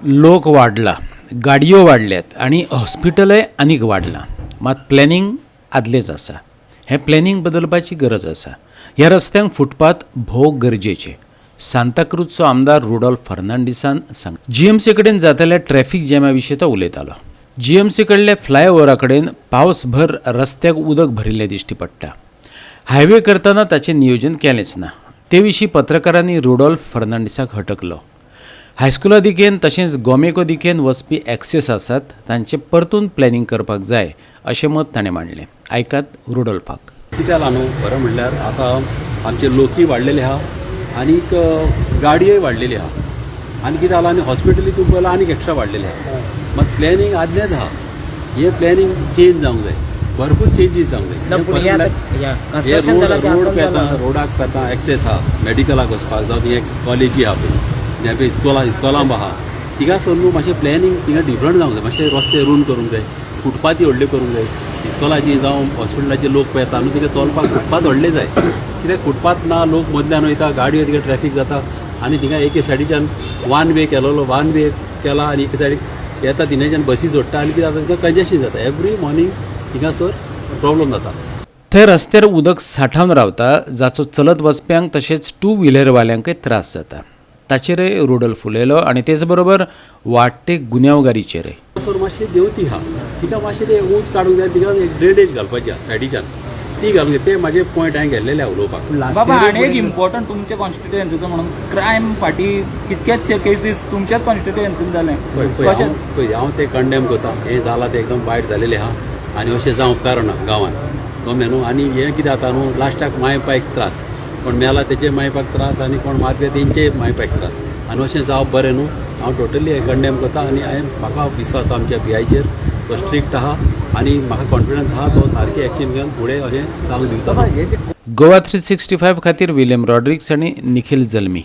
लोक वाढला, गाडयो वाडल्यात आणि हॉस्पिटलय आनीक वाडलां, मात प्लॅनिंग आदलेंच आसा. हें प्लॅनिंग बदलपाची गरज आसा. ह्या रस्त्यांक फुटपाथ भोव गरजेचे. सांताक्रूजचो आमदार रुडॉल्फ फर्नांडिसान सांग जीएमसी कडेन जाताल्या ट्रॅफिक जॅमा विशीं तो उलयतालो. जीएमसी कडले फ्लायओव्हरा कडेन पावसभर रस्त्याक उदक भरिल्लें दिश्टी पडटा. हायवे करतना ताचें नियोजन केलेंच ना. ते विशीं पत्रकारांनी रुडॉल्फ फर्नांडिसाक हटकलो. हायस्कुला दिकेन तशेंच गोमेको दिकेन वचपी एक्सेस आसात तांचें परतून प्लॅनिंग करपाक जाय अशें मत ताणें मांडलें. आयकात रुडॉल्फाक. कितें जाला न्हू बरें म्हणल्यार आतां आमचे लोकूय वाडलेले आहा आनीक गाडयोय वाडलेली आहा आनी कितें जाला आनी हॉस्पिटली तुका पळयलां आनीक एक्स्ट्रा वाडलेले आहा. मात प्लॅनिंग आदलेंच आहा. हें प्लॅनिंग चेंज जावंक जाय. भरपूर चेंजीस जावंक जाय. रोड पेता रोडाक पेता एक्सेस आहा मॅडिकलाक वचपाक जावं ती कॉलेजी आहा पळय पळय इस्कॉलां आहा तिका सोड न्हू मातशें प्लॅनिंग तिंगा डिफरंट जावंक जाय. मातशें रस्ते रूंद करूंक जाय. फुटपाथी व्हडल्यो करूंक जाय. इस्कॉलाची जावं हॉस्पिटलाचे लोक पळयता न्हू तिका चलपाक फुटपाथ व्हडले जाय. कित्याक फुटपाथ ना लोक मदल्यान वयता गाडयो तिका ट्रॅफिक जाता आनी थिंगा एके सायडीच्यान वन वे केलोलो वन वे केला आनी एके सायडीक येता थिंगाच्यान बसी सोडटा आनी कितें जाता तिका कंजेशन जाता. एवरी मॉर्निंग थिंगासर प्रॉब्लम जाता. थंय रस्त्यार उदक सांठून रावता जाचो चलत वचप्यांक तशेंच टू व्हिलरवाल्यांकय त्रास जाता. ताचेरय रुडॉल्फ उलयलो आनी तेच बरोबर वाडटे गुन्यांवगारीचेरय. सर मातशें देंवती आहा तिका मातशें तें उंच काडूंक जाय. तिका एक ड्रेनेज घालपाची आहा सायडीच्यान ती घालूंक जाय. ते म्हाजे पॉयंट हांवें घेतलेले उलोवपाक. बाबा आनी एक इम्पॉर्टंट तुमच्या कॉन्स्टिट्युएन्सीचो म्हणून क्रायम फाटीं कितकेच केसीस तुमच्याच कॉन्स्टिट्युएन्सीन जाले. पळय हांव तें कंडेम करता. हें जालां तें एकदम वायट जालेलें आहा आनी अशें जावंक कारणा गांवांत गमलें न्हू. आनी हें कितें जाता न्हू लास्टाक माय पायक त्रास. कोण मेला तेचे माय पायक त्रास आनी कोण मारले तेंचे माय पायक त्रास आनी अशें जावप बरें न्हू. हांव टोटली कंडेम करता आनी म्हाका विश्वास आमच्या PIचेर तो स्ट्रिक्ट आहा आनी म्हाका कॉन्फिडन्स आहा तो सारकी एक्शन घेवन फुडें अशें जावंक दिवचा. गोवा 365 खातीर विलियम रॉड्रिक्स आनी निखिल जल्मी.